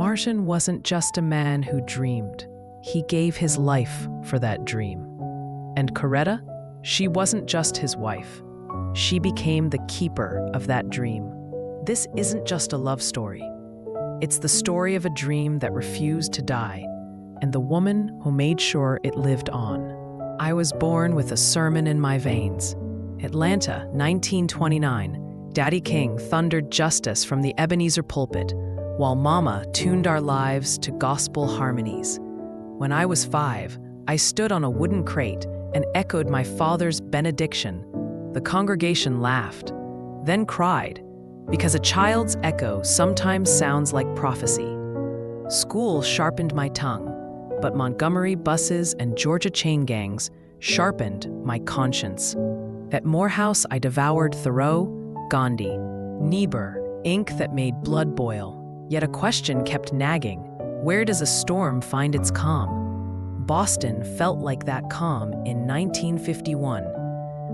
Martin wasn't just a man who dreamed. He gave his life for that dream. And Coretta, she wasn't just his wife. She became the keeper of that dream. This isn't just a love story. It's the story of a dream that refused to die, and the woman who made sure it lived on. I was born with a sermon in my veins. Atlanta, 1929. Daddy King thundered justice from the Ebenezer pulpit, while Mama tuned our lives to gospel harmonies. When I was 5, I stood on a wooden crate and echoed my father's benediction. The congregation laughed, then cried, because a child's echo sometimes sounds like prophecy. School sharpened my tongue, but Montgomery buses and Georgia chain gangs sharpened my conscience. At Morehouse, I devoured Thoreau, Gandhi, Niebuhr, ink that made blood boil. Yet a question kept nagging. Where does a storm find its calm? Boston felt like that calm in 1951.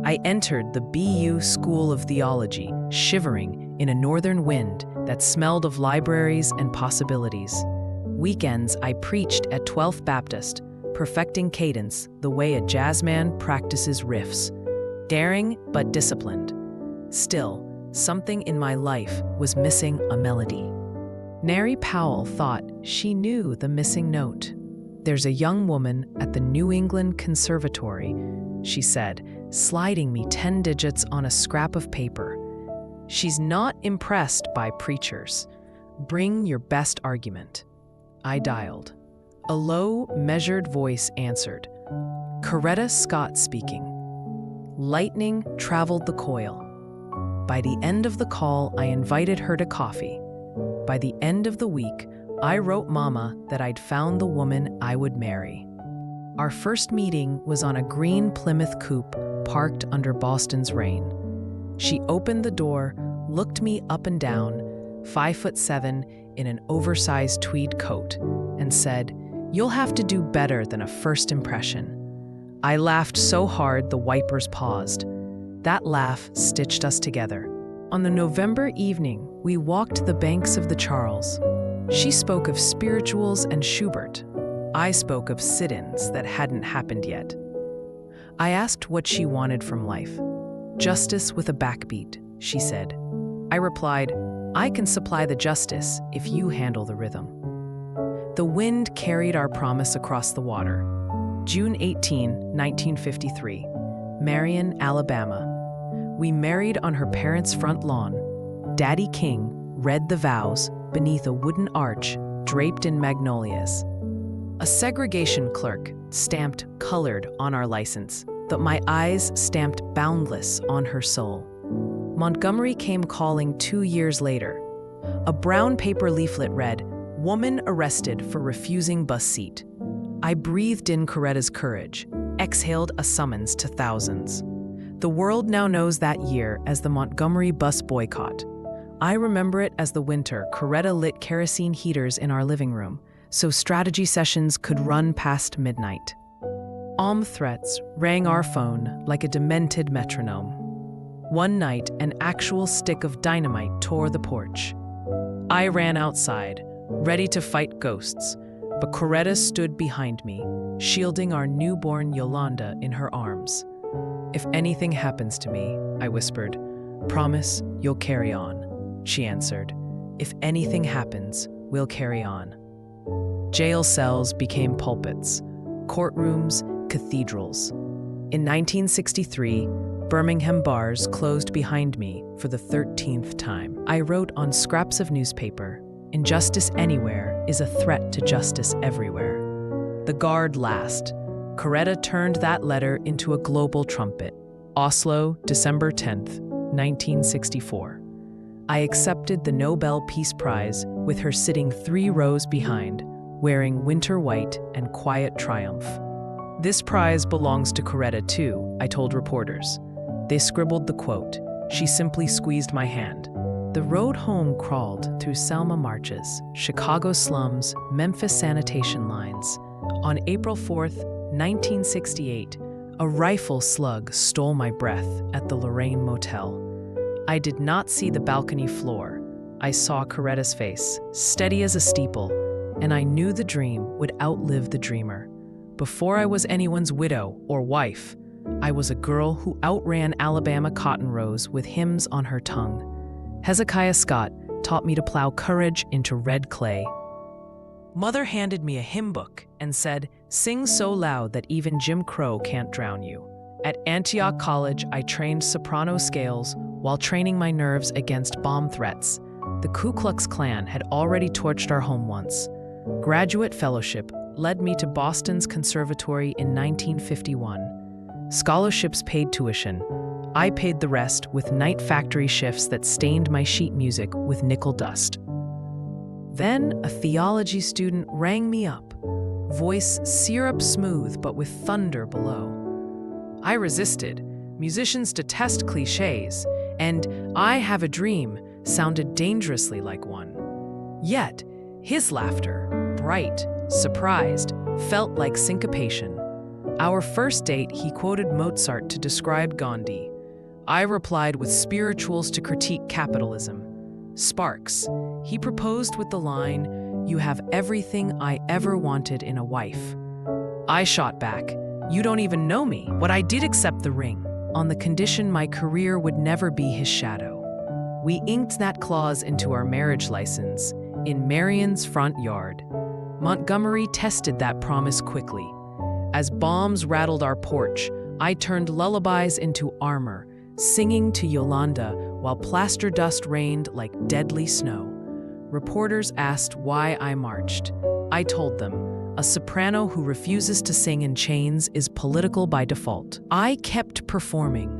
I entered the BU School of Theology, shivering in a northern wind that smelled of libraries and possibilities. Weekends, I preached at 12th Baptist, perfecting cadence the way a jazzman practices riffs. Daring but disciplined. Still, something in my life was missing a melody. Neri Powell thought she knew the missing note. "There's a young woman at the New England Conservatory," she said, sliding me 10 digits on a scrap of paper. "She's not impressed by preachers. Bring your best argument." I dialed. A low, measured voice answered. Coretta Scott speaking. Lightning traveled the coil. By the end of the call, I invited her to coffee. By the end of the week, I wrote Mama that I'd found the woman I would marry. Our first meeting was on a green Plymouth coupe parked under Boston's rain. She opened the door, looked me up and down, 5'7" in an oversized tweed coat, and said, "You'll have to do better than a first impression." I laughed so hard the wipers paused. That laugh stitched us together. On the November evening, we walked the banks of the Charles. She spoke of spirituals and Schubert. I spoke of sit-ins that hadn't happened yet. I asked what she wanted from life. "Justice with a backbeat," she said. I replied, "I can supply the justice if you handle the rhythm." The wind carried our promise across the water. June 18, 1953, Marion, Alabama. We married on her parents' front lawn. Daddy King read the vows beneath a wooden arch draped in magnolias. A segregation clerk stamped "colored" on our license, but my eyes stamped "boundless" on her soul. Montgomery came calling 2 years later. A brown paper leaflet read, "Woman arrested for refusing bus seat." I breathed in Coretta's courage, exhaled a summons to thousands. The world now knows that year as the Montgomery Bus Boycott. I remember it as the winter Coretta lit kerosene heaters in our living room, so strategy sessions could run past midnight. Threats rang our phone like a demented metronome. One night, an actual stick of dynamite tore the porch. I ran outside, ready to fight ghosts, but Coretta stood behind me, shielding our newborn Yolanda in her arms. "If anything happens to me," I whispered, "promise you'll carry on." She answered, "If anything happens, we'll carry on." Jail cells became pulpits, courtrooms, cathedrals. In 1963, Birmingham bars closed behind me for the 13th time. I wrote on scraps of newspaper, "Injustice anywhere is a threat to justice everywhere." The guard last. Coretta turned that letter into a global trumpet. Oslo, December 10th, 1964. I accepted the Nobel Peace Prize with her sitting 3 rows behind, wearing winter white and quiet triumph. "This prize belongs to Coretta too," I told reporters. They scribbled the quote. She simply squeezed my hand. The road home crawled through Selma marches, Chicago slums, Memphis sanitation lines. On April 4th, 1968, a rifle slug stole my breath at the Lorraine Motel. I did not see the balcony floor, I saw Coretta's face, steady as a steeple, and I knew the dream would outlive the dreamer. Before I was anyone's widow or wife, I was a girl who outran Alabama cotton rows with hymns on her tongue. Hezekiah Scott taught me to plow courage into red clay. Mother handed me a hymn book and said, "Sing so loud that even Jim Crow can't drown you." At Antioch College, I trained soprano scales while training my nerves against bomb threats. The Ku Klux Klan had already torched our home once. Graduate fellowship led me to Boston's conservatory in 1951. Scholarships paid tuition. I paid the rest with night factory shifts that stained my sheet music with nickel dust. Then a theology student rang me up, voice syrup smooth but with thunder below. I resisted. Musicians detest cliches, and "I have a dream" sounded dangerously like one. Yet, his laughter, bright, surprised, felt like syncopation. Our first date, he quoted Mozart to describe Gandhi. I replied with spirituals to critique capitalism. Sparks. He proposed with the line, "You have everything I ever wanted in a wife." I shot back, "You don't even know me." But I did accept the ring, on the condition my career would never be his shadow. We inked that clause into our marriage license in Marion's front yard. Montgomery tested that promise quickly. As bombs rattled our porch, I turned lullabies into armor, singing to Yolanda while plaster dust rained like deadly snow. Reporters asked why I marched. I told them, a soprano who refuses to sing in chains is political by default. I kept performing,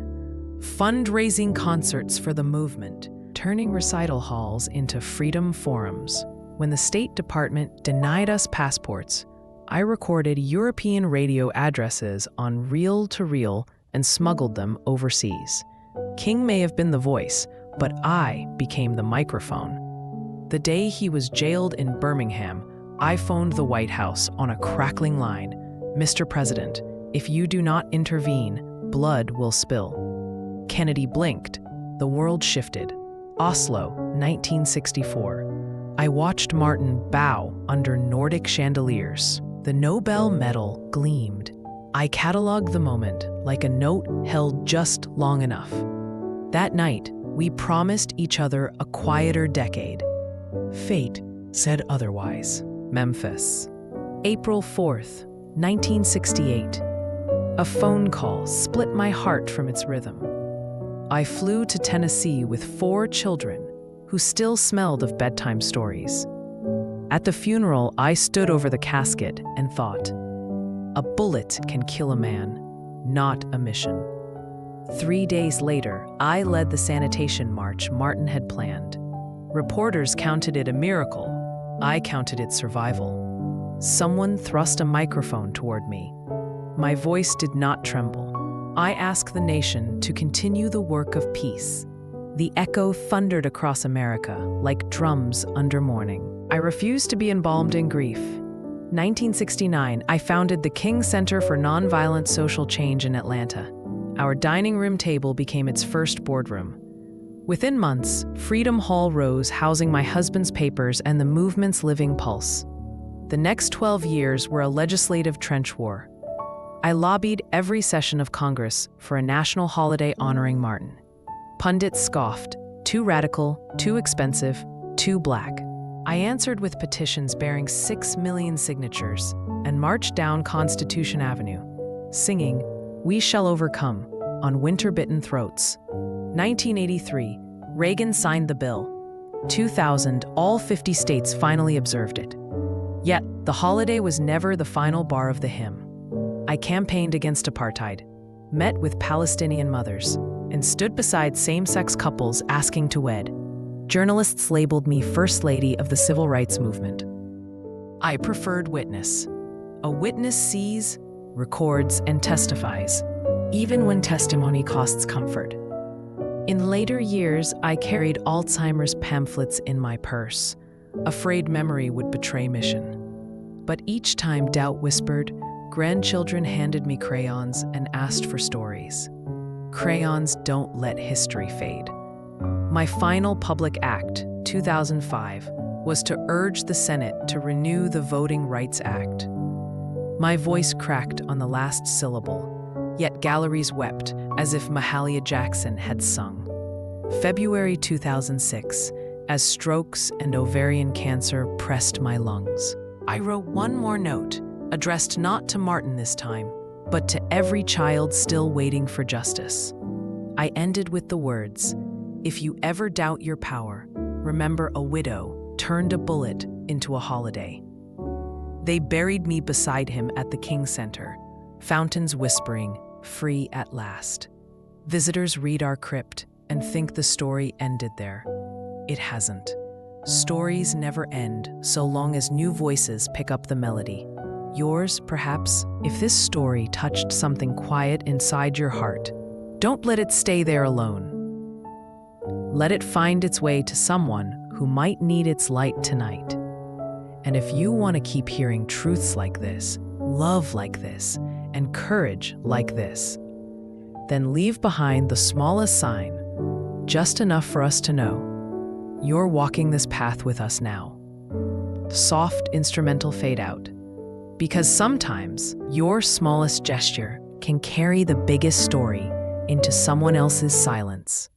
fundraising concerts for the movement, turning recital halls into freedom forums. When the State Department denied us passports, I recorded European radio addresses on reel-to-reel and smuggled them overseas. King may have been the voice, but I became the microphone. The day he was jailed in Birmingham, I phoned the White House on a crackling line. "Mr. President, if you do not intervene, blood will spill." Kennedy blinked. The world shifted. Oslo, 1964. I watched Martin bow under Nordic chandeliers. The Nobel medal gleamed. I cataloged the moment like a note held just long enough. That night, we promised each other a quieter decade. Fate said otherwise. Memphis. April 4th, 1968. A phone call split my heart from its rhythm. I flew to Tennessee with 4 children who still smelled of bedtime stories. At the funeral, I stood over the casket and thought, a bullet can kill a man, not a mission. 3 days later, I led the sanitation march Martin had planned. Reporters counted it a miracle. I counted it survival. Someone thrust a microphone toward me. My voice did not tremble. I asked the nation to continue the work of peace. The echo thundered across America like drums under mourning. I refused to be embalmed in grief. 1969, I founded the King Center for Nonviolent Social Change in Atlanta. Our dining room table became its first boardroom. Within months, Freedom Hall rose, housing my husband's papers and the movement's living pulse. The next 12 years were a legislative trench war. I lobbied every session of Congress for a national holiday honoring Martin. Pundits scoffed, too radical, too expensive, too black. I answered with petitions bearing 6 million signatures and marched down Constitution Avenue, singing, "We shall overcome," on winter-bitten throats. 1983, Reagan signed the bill. 2000, all 50 states finally observed it. Yet, the holiday was never the final bar of the hymn. I campaigned against apartheid, met with Palestinian mothers, and stood beside same-sex couples asking to wed. Journalists labeled me First Lady of the Civil Rights Movement. I preferred witness. A witness sees, records, and testifies, even when testimony costs comfort. In later years, I carried Alzheimer's pamphlets in my purse, afraid memory would betray mission. But each time doubt whispered, grandchildren handed me crayons and asked for stories. Crayons don't let history fade. My final public act, 2005, was to urge the Senate to renew the Voting Rights Act. My voice cracked on the last syllable, yet galleries wept as if Mahalia Jackson had sung. February 2006, as strokes and ovarian cancer pressed my lungs. I wrote one more note, addressed not to Martin this time, but to every child still waiting for justice. I ended with the words, "If you ever doubt your power, remember a widow turned a bullet into a holiday." They buried me beside him at the King Center, fountains whispering, "Free at last." Visitors read our crypt and think the story ended there. It hasn't. Stories never end so long as new voices pick up the melody. Yours, perhaps, if this story touched something quiet inside your heart, don't let it stay there alone. Let it find its way to someone who might need its light tonight. And if you want to keep hearing truths like this, love like this, and courage like this, then leave behind the smallest sign, just enough for us to know you're walking this path with us now. Soft instrumental fade out. Because sometimes your smallest gesture can carry the biggest story into someone else's silence.